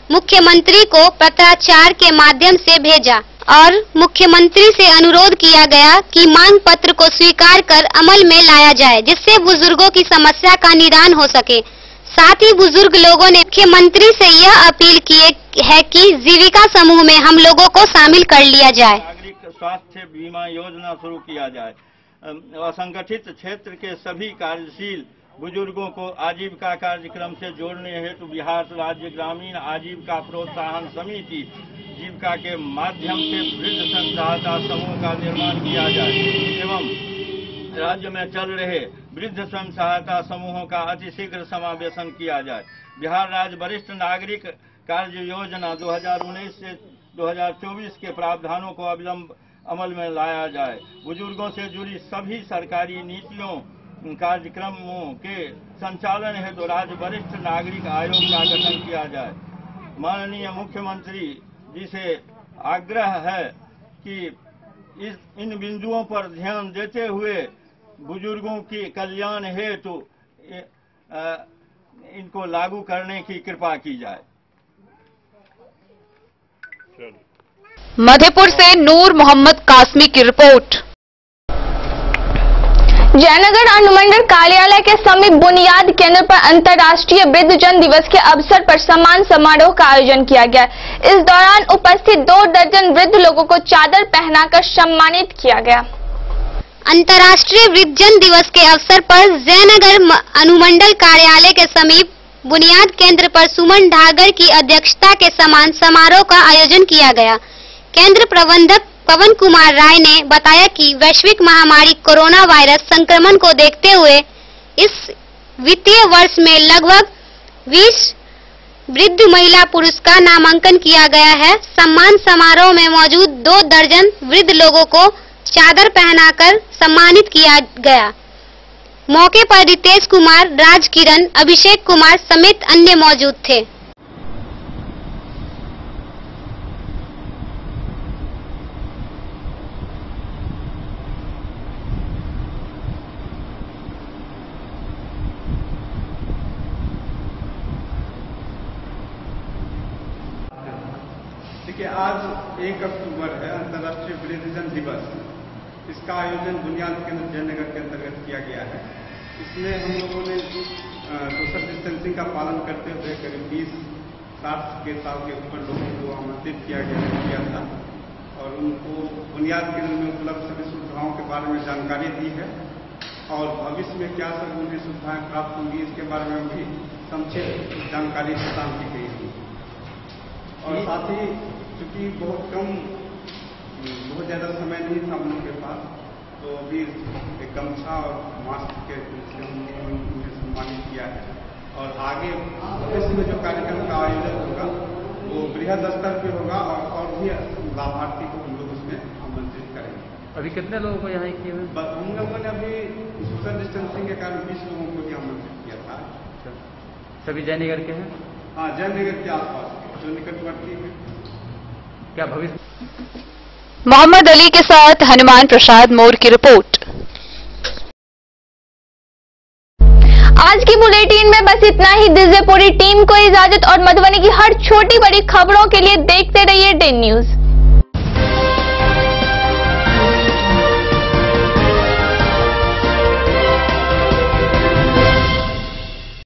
मुख्यमंत्री को पत्राचार के माध्यम से भेजा और मुख्यमंत्री से अनुरोध किया गया कि मांग पत्र को स्वीकार कर अमल में लाया जाए, जिससे बुजुर्गों की समस्या का निदान हो सके। साथ ही बुजुर्ग लोगों ने मुख्यमंत्री से यह अपील की है कि जीविका समूह में हम लोगों को शामिल कर लिया जाए। नागरिक स्वास्थ्य बीमा योजना शुरू किया जाए। असंगठित क्षेत्र के सभी कार्यशील बुजुर्गों को आजीविका कार्यक्रम से जोड़ने हेतु बिहार राज्य ग्रामीण आजीविका प्रोत्साहन समिति जीविका के माध्यम से वृद्ध सहायता समूह का निर्माण किया जाए एवं राज्य में चल रहे वृद्ध स्वयं सहायता समूहों का अतिशीघ्र समावेशन किया जाए। बिहार राज्य वरिष्ठ नागरिक कार्य योजना 2019 से 2024 के प्रावधानों को अविलंब अमल में लाया जाए। बुजुर्गों से जुड़ी सभी सरकारी नीतियों कार्यक्रमों के संचालन हेतु राज्य वरिष्ठ नागरिक आयोग का गठन किया जाए। माननीय मुख्यमंत्री जी से आग्रह है कि इन बिंदुओं पर ध्यान देते हुए बुजुर्गों की कल्याण हेतु इनको लागू करने की कृपा की जाए। मधेपुर से नूर मोहम्मद कासमी की रिपोर्ट। जयनगर अनुमंडल कार्यालय के समीप बुनियाद केंद्र पर अंतर्राष्ट्रीय वृद्धजन दिवस के अवसर पर सम्मान समारोह का आयोजन किया गया। इस दौरान उपस्थित 2 दर्जन वृद्ध लोगों को चादर पहनाकर सम्मानित किया गया। अंतर्राष्ट्रीय वृद्धजन दिवस के अवसर पर जयनगर अनुमंडल कार्यालय के समीप बुनियाद केंद्र पर सुमन ढागर की अध्यक्षता के सम्मान समारोह का आयोजन किया गया। केंद्र प्रबंधक पवन कुमार राय ने बताया कि वैश्विक महामारी कोरोना वायरस संक्रमण को देखते हुए इस वित्तीय वर्ष में लगभग 20 वृद्ध महिला पुरुष का नामांकन किया गया है। सम्मान समारोह में मौजूद 2 दर्जन वृद्ध लोगों को चादर पहनाकर सम्मानित किया गया। मौके पर रितेश कुमार, राज किरण, अभिषेक कुमार समेत अन्य मौजूद थे। देखिए, आज 1 अक्टूबर है, अंतर्राष्ट्रीय वृद्धजन दिवस। इसका आयोजन बुनियाद केंद्र जयनगर के अंतर्गत किया गया है। इसमें हम लोगों ने सोशल डिस्टेंसिंग का पालन करते हुए करीब 20-60 साल के ऊपर लोगों को आमंत्रित किया था और उनको बुनियाद केंद्र में उपलब्ध सभी सुविधाओं के बारे में जानकारी दी है और भविष्य में क्या सब उन्हें सुविधाएं प्राप्त होंगी इसके बारे में भी संक्षिप्त जानकारी प्रदान की गई है। और साथ ही चूंकि बहुत ज़्यादा समय नहीं था हम लोग के पास, तो अभी एक गमछा और मास्क के से उन्हें सम्मानित किया है और आगे भविष्य में जो कार्यक्रम का आयोजन होगा वो बृहद स्तर पे होगा और भी लाभार्थी को हम लोग उसमें आमंत्रित करेंगे। अभी कितने लोगों को यहाँ किए हुए? हम लोगों ने अभी सोशल डिस्टेंसिंग के कारण 20 लोगों को भी आमंत्रित किया था। सभी जयनगर के हैं? हाँ, जयनगर के आसपास जो निकटवर्ती है। क्या भविष्य? मोहम्मद अली के साथ हनुमान प्रसाद मोर की रिपोर्ट। आज की बुलेटिन में बस इतना ही। दीजिए पूरी टीम को इजाजत और मधुबनी की हर छोटी बड़ी खबरों के लिए देखते रहिए डे न्यूज।